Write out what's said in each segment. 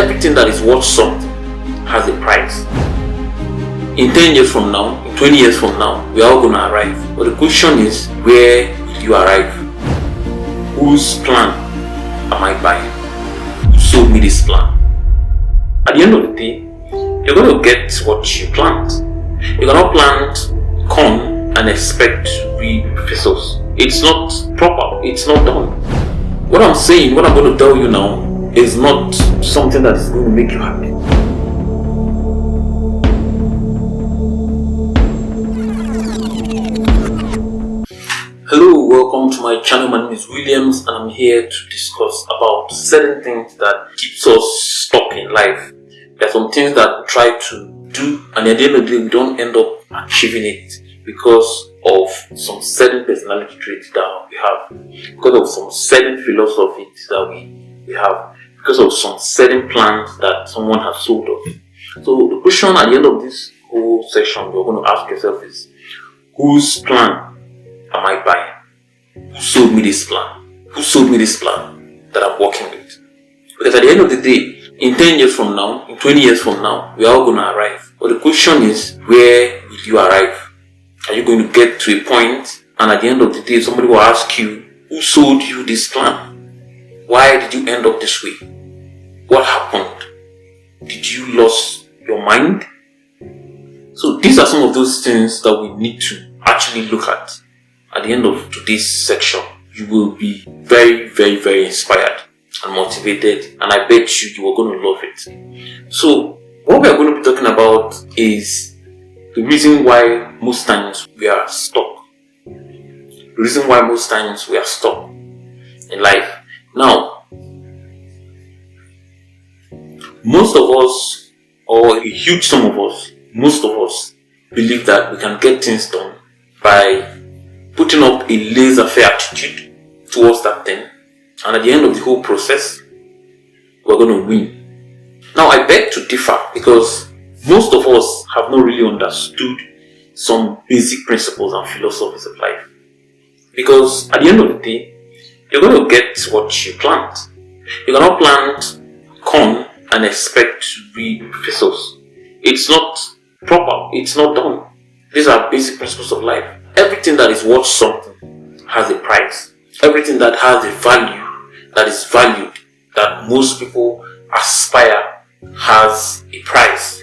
everything that is worth something has a price. In 10 years from now, in 20 years from now, we are all going to arrive. But the question is, where will you arrive? Whose plan am I buying? Who sold me this plan? At the end of the day, you're going to get what you plant. You cannot plant corn and expect to reap thistles. It's not proper. It's not done. What I'm saying, what I'm going to tell you now, is not something that is going to make you happy. Hello, welcome to my channel. My name is Williams and I'm here to discuss about certain things that keeps us stuck in life. There are some things that we try to do and at the end of the day we don't end up achieving it because of some certain personality traits that we have, because of some certain philosophies that we have, because of some certain plans that someone has sold us. So the question at the end of this whole session you're going to ask yourself is, whose plan am I buying? Who sold me this plan? Who sold me this plan that I'm working with? Because at the end of the day, in 10 years from now, in 20 years from now, we are all going to arrive. But the question is, where will you arrive? Are you going to get to a point and at the end of the day, somebody will ask you, who sold you this plan? Why did you end up this way? What happened? Did you lose your mind? So these are some of those things that we need to actually look at. At the end of today's section, you will be very, very, very inspired and motivated, and I bet you are going to love it. So what we are going to be talking about is the reason why most times we are stuck. The reason why most times we are stuck in life. Now, most of us, or a huge sum of us, most of us believe that we can get things done by putting up a laissez-faire attitude towards that thing, and at the end of the whole process, we're going to win. Now, I beg to differ because most of us have not really understood some basic principles and philosophies of life. Because at the end of the day, you're going to get what you plant. You cannot plant corn and expect to reap thistles. It's not proper. It's not done. These are basic principles of life. Everything that is worth something has a price. Everything that has a value, that is valued, that most people aspire, has a price.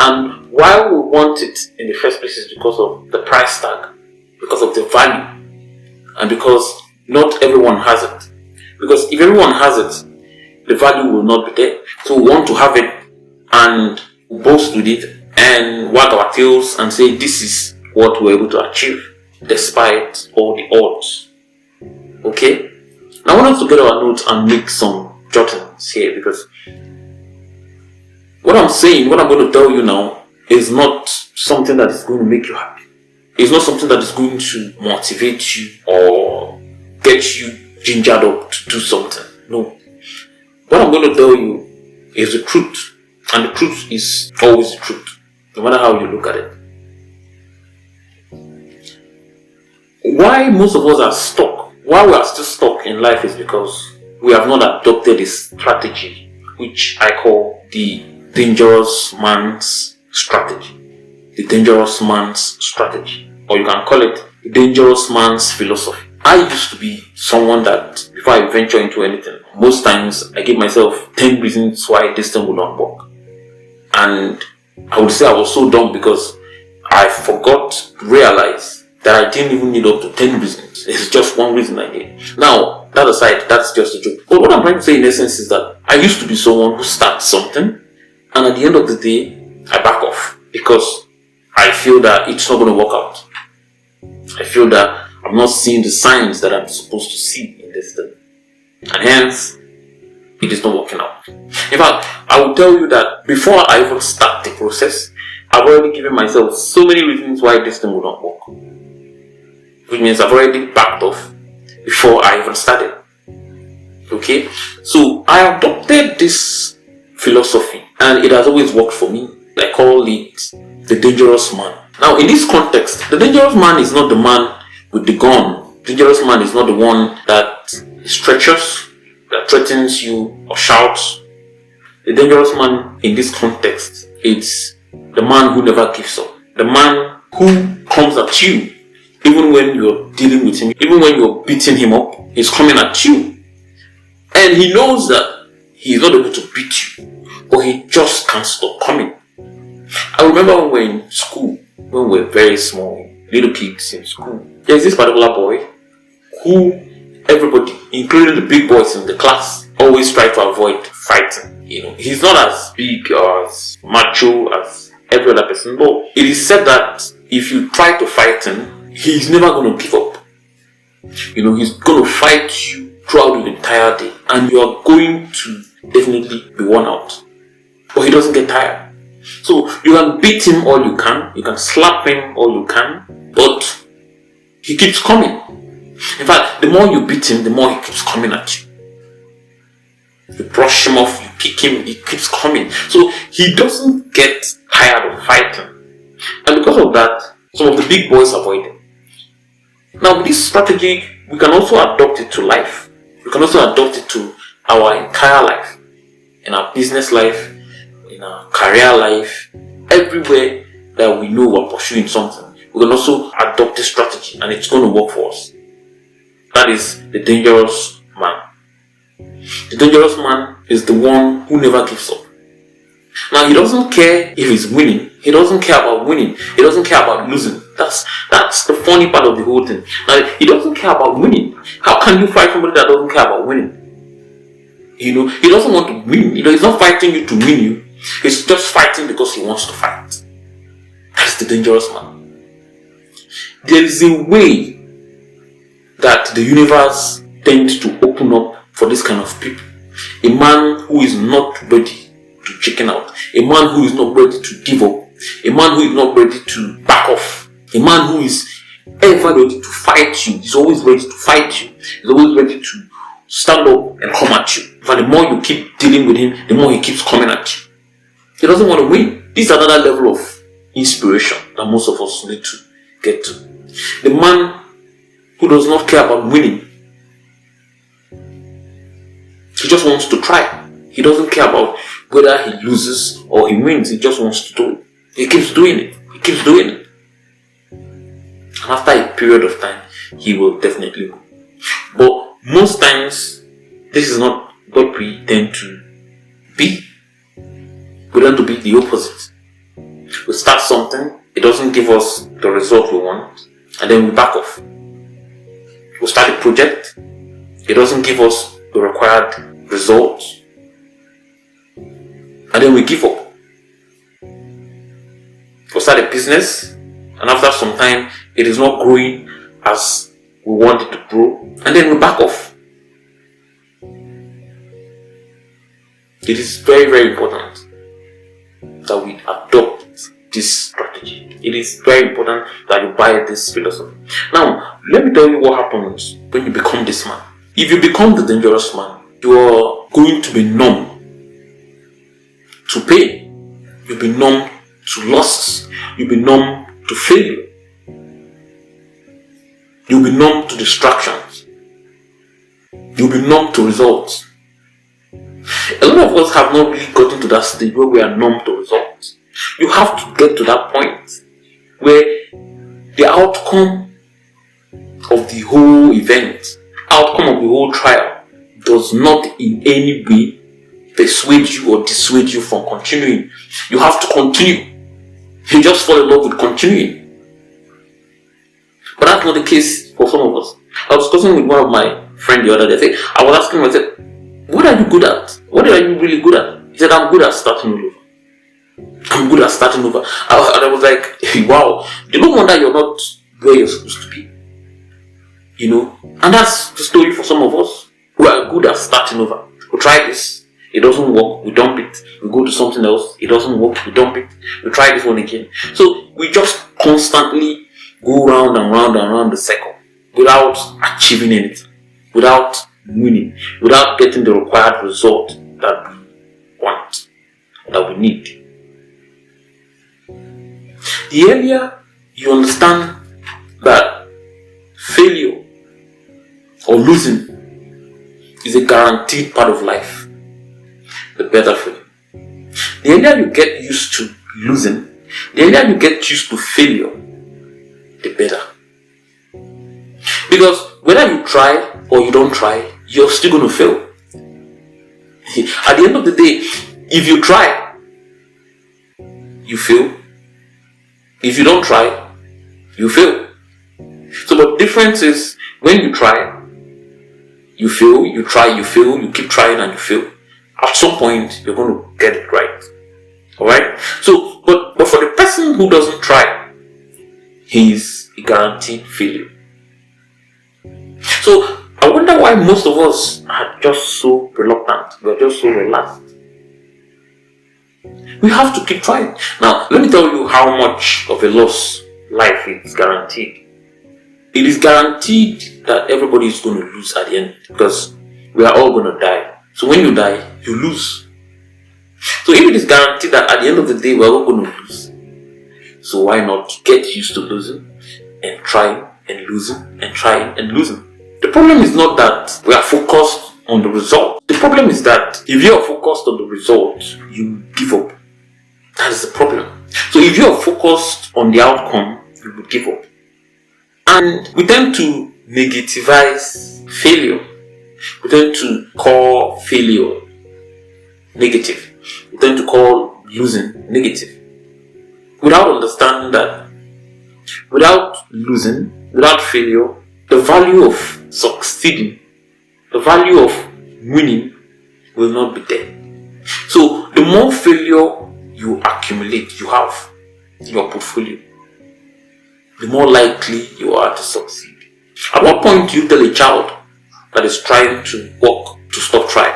And why we want it in the first place is because of the price tag, because of the value, and because not everyone has it. Because if everyone has it, the value will not be there. So we want to have it and boast with it and wag our tails and say this is what we're able to achieve despite all the odds. Okay? Now I want us to get our notes and make some jottings here, because what I'm saying, what I'm going to tell you now, is not something that is going to make you happy. It's not something that is going to motivate you or get you gingered up to do something. No. What I'm going to tell you is the truth. And the truth is always the truth, no matter how you look at it. Why most of us are stuck, why we are still stuck in life, is because we have not adopted a strategy which I call the dangerous man's strategy. The dangerous man's strategy. Or you can call it the dangerous man's philosophy. I used to be someone that, before I venture into anything, most times I give myself 10 reasons why this thing will not work. And I would say I was so dumb because I forgot to realize that I didn't even need up to 10 reasons. It's just one reason I did. Now, that aside, that's just a joke. But what I'm trying to say in essence is that I used to be someone who starts something, and at the end of the day, I back off because I feel that it's not going to work out. I feel that I'm not seeing the signs that I'm supposed to see in this thing. And hence, it is not working out. In fact, I will tell you that before I even start the process, I've already given myself so many reasons why this thing will not work. Which means I've already backed off before I even started. Okay? So I adopted this philosophy and it has always worked for me. I call it the dangerous man. Now in this context, the dangerous man is not the man with the gun. The dangerous man is not the one that is treacherous, that threatens you or shouts. the dangerous man in this context is the man who never gives up. The man who comes at you even when you're dealing with him, even when you're beating him up, he's coming at you. And he knows that he's not able to beat you, but he just can't stop coming. I remember when we were in school, when we were very small, little kids in school, there's this particular boy who everybody, including the big boys in the class, always try to avoid fighting. He's not as big or as macho as every other person, but it is said that if you try to fight him, he's never going to give up. He's going to fight you throughout the entire day, and you are going to definitely be worn out. But he doesn't get tired. So you can beat him all you can slap him all you can, but he keeps coming. In fact, the more you beat him, the more he keeps coming at you. You brush him off, you kick him, he keeps coming. So he doesn't get tired of fighting. And because of that, some of the big boys avoid him. Now, with this strategy, we can also adopt it to life. We can also adopt it to our entire life. In our business life, in our career life, everywhere that we know we're pursuing something, we can also adopt this strategy and it's going to work for us. That is the dangerous man. The dangerous man is the one who never gives up. Now, he doesn't care if he's winning. He doesn't care about winning. He doesn't care about losing. That's the funny part of the whole thing. Now, he doesn't care about winning. How can you fight somebody that doesn't care about winning? He doesn't want to win. He's not fighting you to win you. He's just fighting because he wants to fight. That's the dangerous man. There is a way that the universe tends to open up for this kind of people. A man who is not ready to chicken out. A man who is not ready to give up. A man who is not ready to back off. A man who is ever ready to fight you. He's always ready to fight you. He's always ready to stand up and come at you. But the more you keep dealing with him, the more he keeps coming at you. He doesn't want to win. This is another level of inspiration that most of us need to get to. The man who does not care about winning. He just wants to try. He doesn't care about whether he loses or he wins. He just wants to do it. He keeps doing it. He keeps doing it. And after a period of time, he will definitely win. But most times, this is not what we tend to be. We tend to be the opposite. We start something, it doesn't give us the result we want, and then we back off. We start a project, it doesn't give us the required results, and then we give up. We start a business, and after some time, it is not growing as we want it to grow, and then we back off. It is very, very important that we adopt this strategy. It is very important that you buy this philosophy. Now, let me tell you what happens when you become this man. If you become the dangerous man, you are going to be numb to pain. You'll be numb to losses. You'll be numb to failure. You'll be numb to distractions. You'll be numb to results. A lot of us have not really gotten to that stage where we are numb to results. You have to get to that point where the outcome of the whole event, outcome of the whole trial, does not in any way persuade you or dissuade you from continuing. You have to continue. You just fall in love with continuing. But that's not the case for some of us. I was discussing with one of my friends the other day. I was asking him, I said, what are you good at? What are you really good at? He said, I'm good at starting over. I'm good at starting over. And I was like, wow, no wonder you're not where you're supposed to be. And that's the story for some of us who are good at starting over. We try this, it doesn't work, we dump it. We go to something else, it doesn't work, we dump it. We try this one again. So we just constantly go round and round and round the cycle without achieving anything, without winning, without getting the required result that we want, that we need. The earlier you understand that failure or losing is a guaranteed part of life, the better for you. the earlier you get used to losing, the earlier you get used to failure, the better. Because whether you try or you don't try, you're still going to fail. At the end of the day, if you try, you fail. If you don't try, you fail. So the difference is, when you try, you fail, you try, you fail, you keep trying and you fail. At some point, you're going to get it right. Alright? So, but for the person who doesn't try, he's a guaranteed failure. So, I wonder why most of us are just so reluctant. We're just so relaxed. We have to keep trying. Now, let me tell you how much of a loss life is guaranteed. It is guaranteed that everybody is going to lose at the end, because we are all going to die. So when you die, you lose. So if it is guaranteed that at the end of the day we are all going to lose, so why not get used to losing and trying and losing and trying and losing? The problem is not that we are focused on the result. The problem is that if you are focused on the result, you give up. That is the problem. So if you are focused on the outcome, you will give up. And we tend to negativize failure. We tend to call failure negative. We tend to call losing negative. Without understanding that without losing, without failure, the value of succeeding, the value of winning will not be there. So the more failure you accumulate, you have in your portfolio, the more likely you are to succeed. At what point do you tell a child that is trying to walk to stop trying?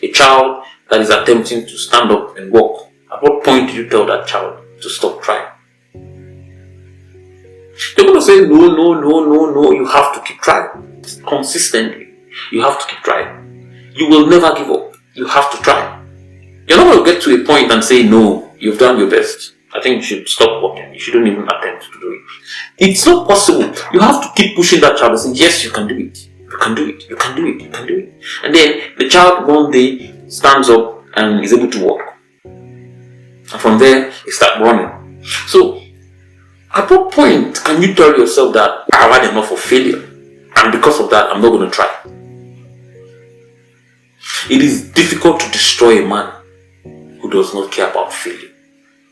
A child that is attempting to stand up and walk, at what point do you tell that child to stop trying? They're going to say, no, you have to keep trying. Consistently, you have to keep trying. You will never give up. You have to try. You're not going to get to a point and say, no, you've done your best. I think you should stop working. You shouldn't even attempt to do it. It's not possible. You have to keep pushing that child and saying, yes, you can do it. You can do it. You can do it. You can do it. And then the child one day stands up and is able to walk. And from there, he starts running. So, at what point can you tell yourself that I've had enough of failure, and because of that, I'm not going to try? It is difficult to destroy a man who does not care about failure.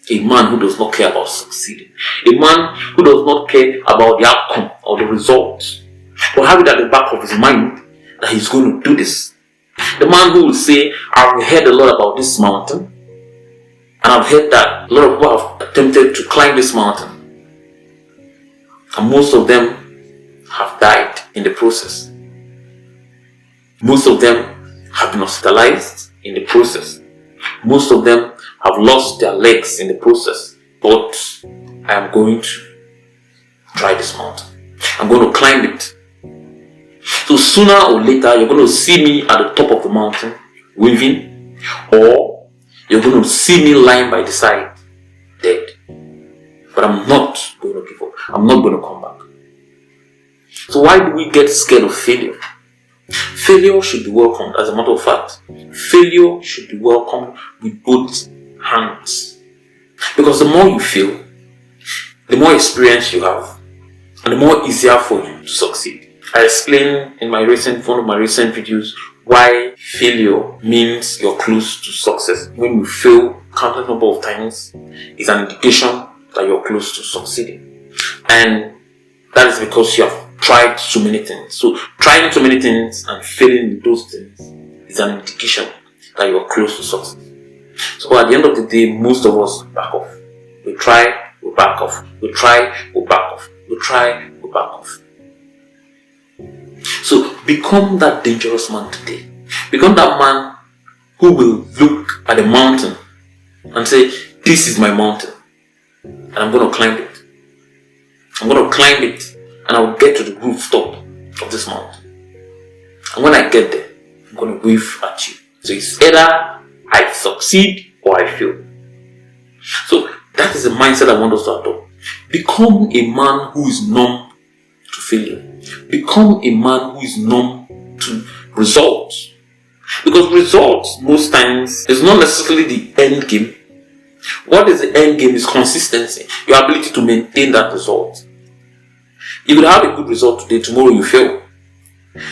A man who does not care about succeeding. A man who does not care about the outcome or the results, but have it at the back of his mind that he's going to do this. The man who will say, I've heard a lot about this mountain, and I've heard that a lot of people have attempted to climb this mountain, and most of them have died in the process. Most of them have been hospitalized in the process. Most of them have lost their legs in the process. But I am going to try this mountain. I'm going to climb it. So sooner or later, you're going to see me at the top of the mountain, waving, or you're going to see me lying by the side, dead. But I'm not going to give up. I'm not going to come back. So why do we get scared of failure? Failure should be welcomed. As a matter of fact, failure should be welcomed with both hands. Because the more you fail, the more experience you have, and the more easier for you to succeed. I explained in one of my recent videos why failure means you're close to success. When you fail countless number of times, it's an indication that you're close to succeeding. And that is because you have tried so many things. So trying so many things and failing in those things is an indication that you're close to success. So at the end of the day, most of us back off. We try, we back off. We try, we back off. We try, we back off. So become that dangerous man today. Become that man who will look at the mountain and say, this is my mountain, and I'm going to climb it. I'm going to climb it, and I'll get to the rooftop of this mountain. And when I get there, I'm going to wave at you. So it's either I succeed or I fail. So that is the mindset I want us to adopt. Become a man who is numb to failure. Become a man who is numb to results. Because results, most times, is not necessarily the end game. What is the end game is consistency, your ability to maintain that result. You could have a good result today, tomorrow you fail.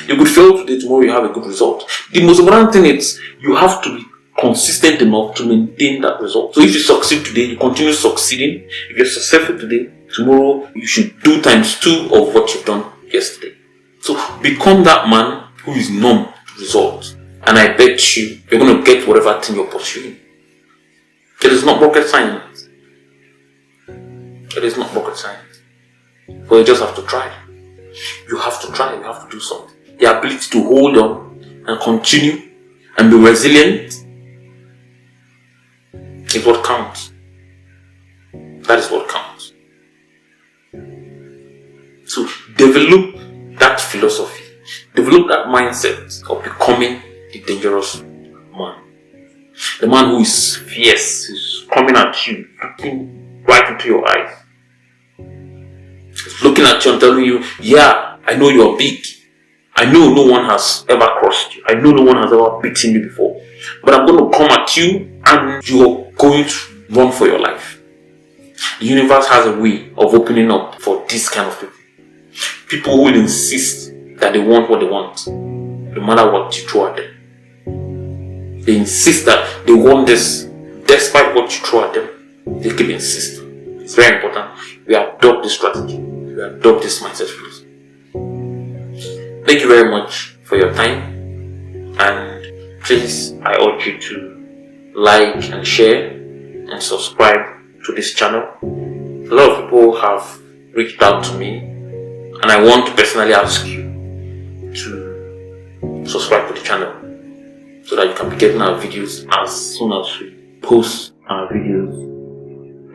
You could fail today, tomorrow you have a good result. The most important thing is you have to be consistent enough to maintain that result. So if you succeed today, you continue succeeding. If you're successful today, tomorrow you should do times 2 of what you've done yesterday. So become that man who is numb to results. And I bet you're going to get whatever thing you're pursuing. It is not rocket science. It is not rocket science. But you just have to try. You have to try. You have to do something. The ability to hold on and continue and be resilient is what counts. That is what counts. So develop that philosophy. Develop that mindset of becoming the dangerous man. The man who is fierce, is coming at you, looking right into your eyes. He's looking at you and telling you, yeah, I know you're big. I know no one has ever crossed you. I know no one has ever beaten you before. But I'm going to come at you and you're going to run for your life. The universe has a way of opening up for this kind of people. People who will insist that they want what they want, no matter what you throw at them. They insist that they want this, despite what you throw at them. They keep insisting. It's very important. We adopt this strategy. We adopt this mindset philosophy. Thank you very much for your time. And please, I urge you to like and share and subscribe to this channel. A lot of people have reached out to me, and I want to personally ask you to subscribe to the channel so that you can be getting our videos as soon as we post our videos.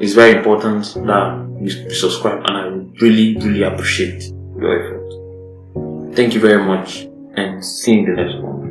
It's very important that you subscribe, and I really appreciate your effort. Thank you very much, and see you in the next one.